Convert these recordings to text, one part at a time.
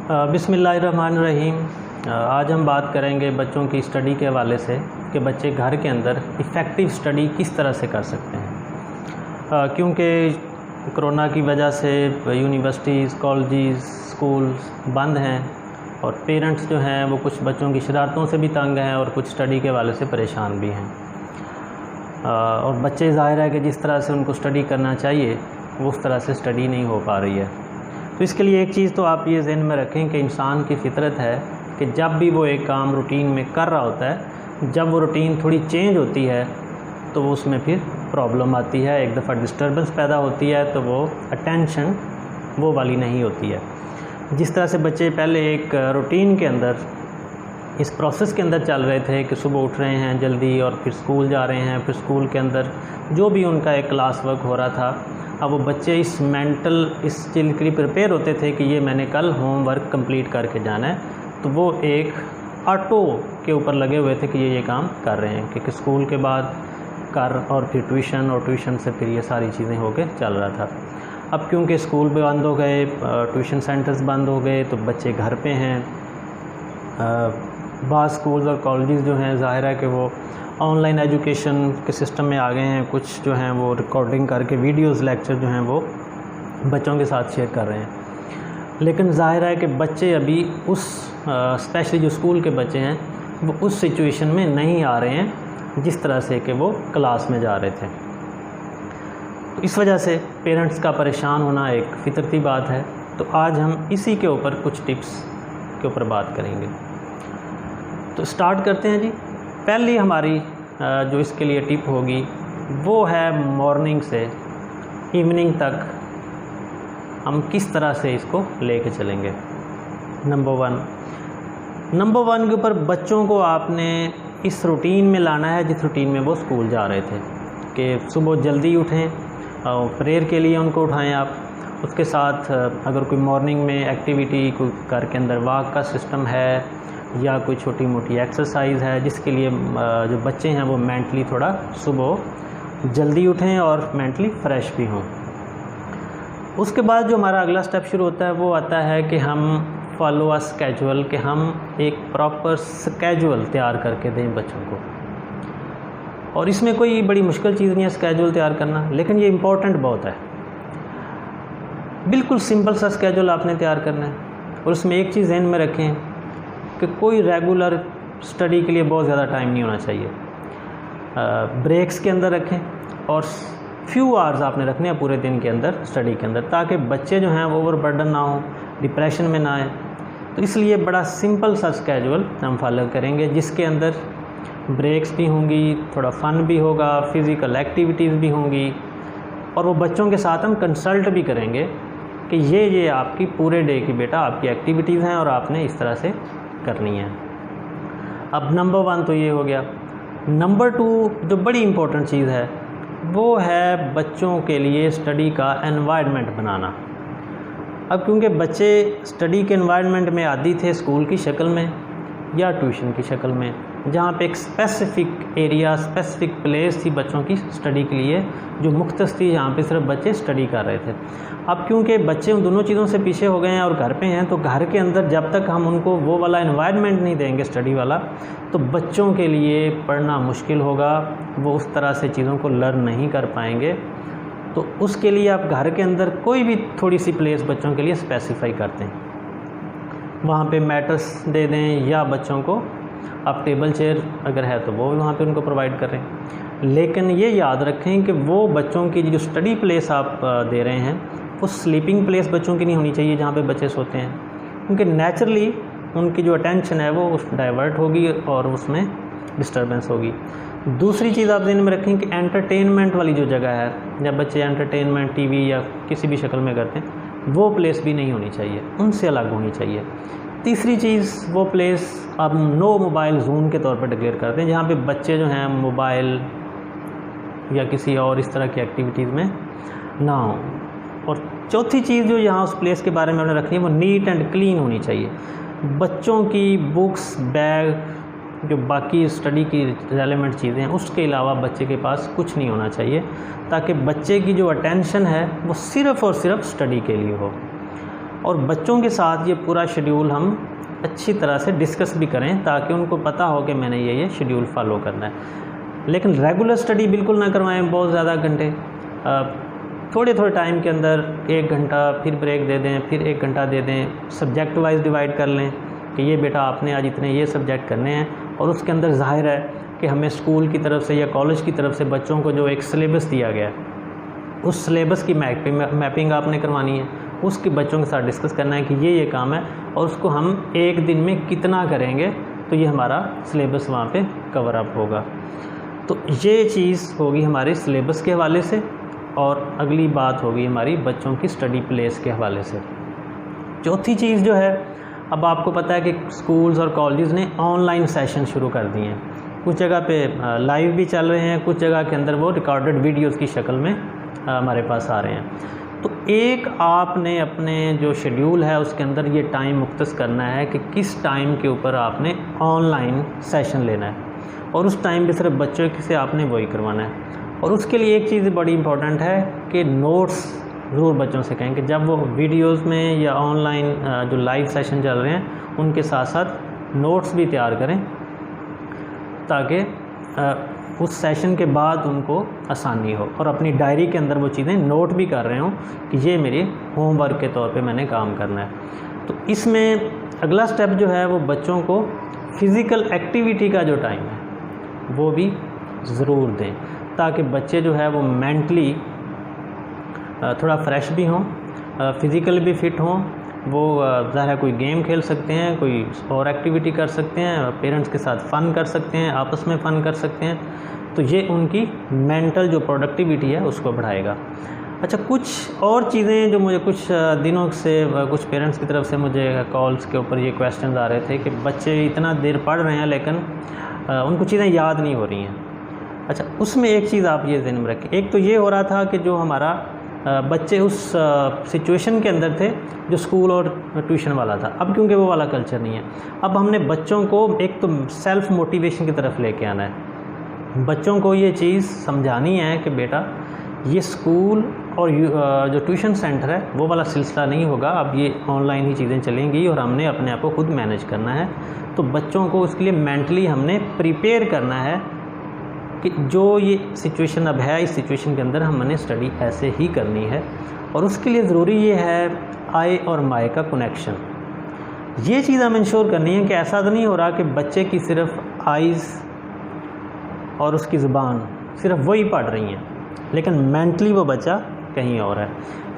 बिस्मिल्लाहिर्रहमानिर्रहीम। आज हम बात करेंगे बच्चों की स्टडी के हवाले से कि बच्चे घर के अंदर इफ़ेक्टिव स्टडी किस तरह से कर सकते हैं। क्योंकि कोरोना की वजह से यूनिवर्सिटीज़, कॉलेजेस, स्कूल्स बंद हैं और पेरेंट्स जो हैं वो कुछ बच्चों की शरारतों से भी तंग हैं और कुछ स्टडी के हवाले से परेशान भी हैं। और बच्चे ज़ाहिर है कि जिस तरह से उनको स्टडी करना चाहिए वो उस तरह से स्टडी नहीं हो पा रही है। तो इसके लिए एक चीज़ तो आप ये ज़हन में रखें कि इंसान की फ़ितरत है कि जब भी वो एक काम रूटीन में कर रहा होता है, जब वो रूटीन थोड़ी चेंज होती है तो वो उसमें फिर प्रॉब्लम आती है, एक दफ़ा डिस्टर्बेंस पैदा होती है, तो वो अटेंशन वो वाली नहीं होती है। जिस तरह से बच्चे पहले एक रूटीन के अंदर इस प्रोसेस के अंदर चल रहे थे कि सुबह उठ रहे हैं जल्दी और फिर स्कूल जा रहे हैं, फिर स्कूल के अंदर जो भी उनका एक क्लास वर्क हो रहा था, अब वो बच्चे इस चीज़ के लिए प्रिपेयर होते थे कि ये मैंने कल होमवर्क कंप्लीट करके जाना है, तो वो एक ऑटो के ऊपर लगे हुए थे कि ये काम कर रहे हैं कि स्कूल के बाद कर और फिर ट्यूशन और ट्यूशन से फिर ये सारी चीज़ें होके चल रहा था। अब क्योंकि स्कूल भी बंद हो गए, ट्यूशन सेंटर्स बंद हो गए, तो बच्चे घर पे हैं। बाज़ स्कूल्स और कॉलेजेस जो हैं ज़ाहिर है कि वो ऑनलाइन एजुकेशन के सिस्टम में आ गए हैं। कुछ जो हैं वो रिकॉर्डिंग करके वीडियोस लेक्चर जो हैं वो बच्चों के साथ शेयर कर रहे हैं। लेकिन ज़ाहिर है कि बच्चे अभी उस स्पेशली जो स्कूल के बच्चे हैं वो उस सिचुएशन में नहीं आ रहे हैं जिस तरह से कि वो क्लास में जा रहे थे। तो इस वजह से पेरेंट्स का परेशान होना एक फितरती बात है। तो आज हम इसी के ऊपर कुछ टिप्स के ऊपर बात करेंगे। तो स्टार्ट करते हैं जी। पहली हमारी जो इसके लिए टिप होगी वो है मॉर्निंग से इवनिंग तक हम किस तरह से इसको लेके चलेंगे। नंबर वन के ऊपर बच्चों को आपने इस रूटीन में लाना है जिस रूटीन में वो स्कूल जा रहे थे, कि सुबह जल्दी उठें और प्रेयर के लिए उनको उठाएं आप। उसके साथ अगर कोई मॉर्निंग में एक्टिविटी, कोई घर के अंदर वॉक का सिस्टम है या कोई छोटी मोटी एक्सरसाइज है जिसके लिए जो बच्चे हैं वो मेंटली थोड़ा सुबह जल्दी उठें और मेंटली फ्रेश भी हों। उसके बाद जो हमारा अगला स्टेप शुरू होता है वो आता है कि हम फॉलो अ स्केजुअल, कि हम एक प्रॉपर स्केजुअल तैयार करके दें बच्चों को। और इसमें कोई बड़ी मुश्किल चीज़ नहीं है स्केजुअल तैयार करना, लेकिन ये इम्पोर्टेंट बहुत है। बिल्कुल सिंपल सा स्केजुअल आपने तैयार करना है और उसमें एक चीज़ ध्यान में रखें कि कोई रेगुलर स्टडी के लिए बहुत ज़्यादा टाइम नहीं होना चाहिए। ब्रेक्स के अंदर रखें और फ्यू आवर्स आपने रखने हैं पूरे दिन के अंदर स्टडी के अंदर, ताकि बच्चे जो हैं वो ओवरबर्डन ना हो, डिप्रेशन में ना आए। तो इसलिए बड़ा सिंपल सा स्केजुअल हम फॉलो करेंगे जिसके अंदर ब्रेक्स भी होंगी, थोड़ा फ़न भी होगा, फ़िज़िकल एक्टिविटीज़ भी होंगी, और वो बच्चों के साथ हम कंसल्ट भी करेंगे कि ये आपकी पूरे डे की बेटा आपकी एक्टिविटीज़ हैं और आपने इस तरह से करनी है। अब नंबर वन तो ये हो गया। नंबर टू जो बड़ी इम्पोर्टेंट चीज़ है वो है बच्चों के लिए स्टडी का एनवायरनमेंट बनाना। अब क्योंकि बच्चे स्टडी के एनवायरनमेंट में आदी थे स्कूल की शक्ल में या ट्यूशन की शक्ल में, जहाँ पे एक स्पेसिफ़िक एरिया, स्पेसिफ़िक प्लेस थी बच्चों की स्टडी के लिए जो मुख्तस थी, जहाँ पे सिर्फ बच्चे स्टडी कर रहे थे। अब क्योंकि बच्चे उन दोनों चीज़ों से पीछे हो गए हैं और घर पे हैं, तो घर के अंदर जब तक हम उनको वो वाला एनवायरनमेंट नहीं देंगे स्टडी वाला, तो बच्चों के लिए पढ़ना मुश्किल होगा, वो उस तरह से चीज़ों को लर्न नहीं कर पाएंगे। तो उसके लिए आप घर के अंदर कोई भी थोड़ी सी प्लेस बच्चों के लिए स्पेसिफाई करते हैं, वहाँ पे मैटर्स दे दें या बच्चों को आप टेबल चेयर अगर है तो वो वहाँ पे उनको प्रोवाइड करें। लेकिन ये याद रखें कि वो बच्चों की जो स्टडी प्लेस आप दे रहे हैं वो स्लीपिंग प्लेस बच्चों की नहीं होनी चाहिए जहाँ पे बच्चे सोते हैं, क्योंकि नेचुरली उनकी जो अटेंशन है वो उस डाइवर्ट होगी और उसमें डिस्टर्बेंस होगी। दूसरी चीज़ आप ध्यान में रखें कि एंटरटेनमेंट वाली जो जगह है, जब बच्चे एंटरटेनमेंट टीवी या किसी भी शक्ल में करते हैं, वो प्लेस भी नहीं होनी चाहिए, उनसे अलग होनी चाहिए। तीसरी चीज़, वो प्लेस आप नो मोबाइल जोन के तौर पर डिक्लेयर करते हैं, जहाँ पे बच्चे जो हैं मोबाइल या किसी और इस तरह की एक्टिविटीज़ में ना हो। और चौथी चीज़ जो यहाँ उस प्लेस के बारे में हमने रखनी है वो नीट एंड क्लीन होनी चाहिए। बच्चों की बुक्स, बैग, जो बाकी स्टडी की रेलेवेंट चीज़ें हैं उसके अलावा बच्चे के पास कुछ नहीं होना चाहिए, ताकि बच्चे की जो अटेंशन है वो सिर्फ़ और सिर्फ स्टडी के लिए हो। और बच्चों के साथ ये पूरा शेड्यूल हम अच्छी तरह से डिस्कस भी करें ताकि उनको पता हो कि मैंने ये शेड्यूल फॉलो करना है। लेकिन रेगुलर स्टडी बिल्कुल ना करवाएं बहुत ज़्यादा घंटे, थोड़े थोड़े टाइम के अंदर 1 घंटा फिर ब्रेक दे दें, फिर 1 घंटा दे दें, सब्जेक्ट वाइज डिवाइड कर लें कि ये बेटा आपने आज इतने ये सब्जेक्ट करने हैं। और उसके अंदर ज़ाहिर है कि हमें स्कूल की तरफ से या कॉलेज की तरफ से बच्चों को जो एक सिलेबस दिया गया है उस सिलेबस की मैपिंग आपने करवानी है, उसके बच्चों के साथ डिस्कस करना है कि ये काम है और उसको हम एक दिन में कितना करेंगे तो ये हमारा सिलेबस वहाँ पे कवर अप होगा। तो ये चीज़ होगी हमारे सिलेबस के हवाले से। और अगली बात होगी हमारी बच्चों की स्टडी प्लेस के हवाले से। चौथी चीज़ जो है, अब आपको पता है कि स्कूल्स और कॉलेजेस ने ऑनलाइन सेशन शुरू कर दिए हैं। कुछ जगह पे लाइव भी चल रहे हैं, कुछ जगह के अंदर वो रिकॉर्डेड वीडियोस की शक्ल में हमारे पास आ रहे हैं। तो एक आपने अपने जो शेड्यूल है उसके अंदर ये टाइम मुख्तस करना है कि किस टाइम के ऊपर आपने ऑनलाइन सेशन लेना है और उस टाइम पे सिर्फ बच्चों से आपने वही करवाना है। और उसके लिए एक चीज़ बड़ी इंपॉर्टेंट है कि नोट्स ज़रूर बच्चों से कहें कि जब वो वीडियोस में या ऑनलाइन जो लाइव सेशन चल रहे हैं उनके साथ साथ नोट्स भी तैयार करें ताकि उस सेशन के बाद उनको आसानी हो और अपनी डायरी के अंदर वो चीज़ें नोट भी कर रहे हों कि ये मेरे होमवर्क के तौर पे मैंने काम करना है। तो इसमें अगला स्टेप जो है वो बच्चों को फ़िज़िकल एक्टिविटी का जो टाइम है वो भी ज़रूर दें ताकि बच्चे जो है वो मेंटली थोड़ा फ्रेश भी हों, फ़िज़िकल भी फ़िट हों। वो ज़ाहिर है कोई गेम खेल सकते हैं, कोई और एक्टिविटी कर सकते हैं, पेरेंट्स के साथ फ़न कर सकते हैं, आपस में फ़न कर सकते हैं। तो ये उनकी मेंटल जो प्रोडक्टिविटी है उसको बढ़ाएगा। अच्छा, कुछ और चीज़ें जो मुझे कुछ दिनों से कुछ पेरेंट्स की तरफ से मुझे कॉल्स के ऊपर ये क्वेश्चन आ रहे थे कि बच्चे इतना देर पढ़ रहे हैं लेकिन उनको चीज़ें याद नहीं हो रही हैं। अच्छा, उसमें एक चीज़ आप ये ध्यान में रखें। एक तो ये हो रहा था कि जो हमारा बच्चे उस सिचुएशन के अंदर थे जो स्कूल और ट्यूशन वाला था, अब क्योंकि वो वाला कल्चर नहीं है। अब हमने बच्चों को एक तो सेल्फ़ मोटिवेशन की तरफ लेके आना है। बच्चों को ये चीज़ समझानी है कि बेटा ये स्कूल और जो ट्यूशन सेंटर है वो वाला सिलसिला नहीं होगा, अब ये ऑनलाइन ही चीज़ें चलेंगी और हमने अपने आप को खुद मैनेज करना है। तो बच्चों को उसके लिए मेंटली हमने प्रिपेयर करना है कि जो ये सिचुएशन अब है, इस सिचुएशन के अंदर हमने स्टडी ऐसे ही करनी है। और उसके लिए ज़रूरी ये है आई और माई का कनेक्शन। ये चीज़ हमें इंश्योर करनी है कि ऐसा तो नहीं हो रहा कि बच्चे की सिर्फ आइज़ और उसकी ज़ुबान सिर्फ वही पढ़ रही हैं लेकिन मेंटली वो बच्चा कहीं और है।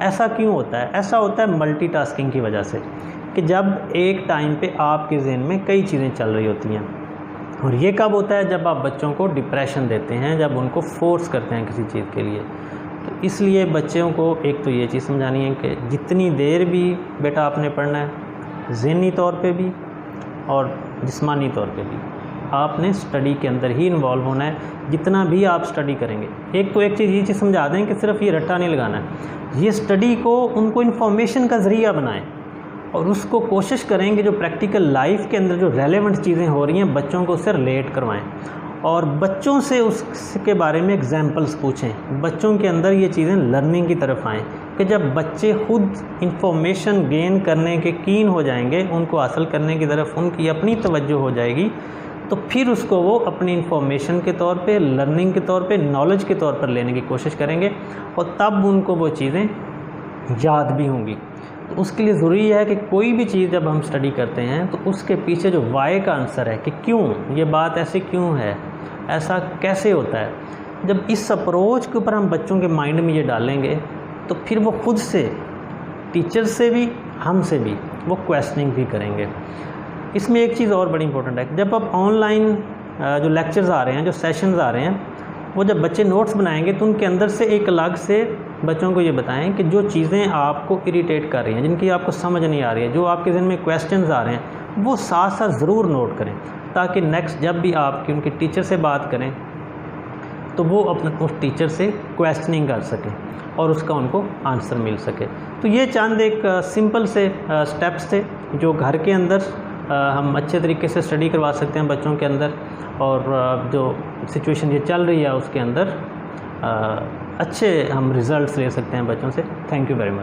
ऐसा क्यों होता है? ऐसा होता है मल्टीटास्किंग की वजह से कि जब एक टाइम पे आपके ज़हन में कई चीज़ें चल रही होती हैं। और ये कब होता है? जब आप बच्चों को डिप्रेशन देते हैं, जब उनको फोर्स करते हैं किसी चीज़ के लिए। तो इसलिए बच्चों को एक तो ये चीज़ समझानी है कि जितनी देर भी बेटा आपने पढ़ना है, ज़हनी तौर पे भी और जिस्मानी तौर पे भी आपने स्टडी के अंदर ही इन्वॉल्व होना है। जितना भी आप स्टडी करेंगे, एक तो एक चीज़ ये चीज़ समझा दें कि सिर्फ ये रट्टा नहीं लगाना है, ये स्टडी को उनको इन्फॉर्मेशन का ज़रिया बनाएं और उसको कोशिश करें कि जो प्रैक्टिकल लाइफ के अंदर जो रेलेवेंट चीज़ें हो रही हैं बच्चों को उससे रिलेट करवाएं और बच्चों से उसके बारे में एग्जाम्पल्स पूछें। बच्चों के अंदर ये चीज़ें लर्निंग की तरफ आएँ कि जब बच्चे खुद इंफॉर्मेशन गेन करने के कीन हो जाएंगे, उनको हासिल करने की तरफ उनकी अपनी तवज्जो हो जाएगी, तो फिर उसको वो अपनी इंफॉर्मेशन के तौर पे, लर्निंग के तौर पे, नॉलेज के तौर पर लेने की कोशिश करेंगे और तब उनको वो चीज़ें याद भी होंगी। तो उसके लिए ज़रूरी है कि कोई भी चीज़ जब हम स्टडी करते हैं तो उसके पीछे जो वाई का आंसर है कि क्यों ये बात ऐसे क्यों है, ऐसा कैसे होता है, जब इस अप्रोच के ऊपर हम बच्चों के माइंड में ये डालेंगे तो फिर वो खुद से, टीचर से भी, हमसे भी वो क्वेश्चनिंग भी करेंगे। इसमें एक चीज़ और बड़ी इंपॉर्टेंट है, जब आप ऑनलाइन जो लेक्चर्स आ रहे हैं, जो सेशंस आ रहे हैं, वो जब बच्चे नोट्स बनाएंगे तो उनके अंदर से एक अलग से बच्चों को ये बताएं कि जो चीज़ें आपको इरिटेट कर रही हैं, जिनकी आपको समझ नहीं आ रही है, जो आपके ज़हन में क्वेश्चंस आ रहे हैं, वो साथ साथ ज़रूर नोट करें ताकि नेक्स्ट जब भी आपकी उनके टीचर से बात करें तो वो अपने उस टीचर से क्वेश्चनिंग कर सकें और उसका उनको आंसर मिल सके। तो ये चंद एक सिंपल से स्टेप्स थे जो घर के अंदर हम अच्छे तरीके से स्टडी करवा सकते हैं बच्चों के अंदर और जो सिचुएशन ये चल रही है उसके अंदर अच्छे हम रिज़ल्ट्स ले सकते हैं बच्चों से। Thank you very much.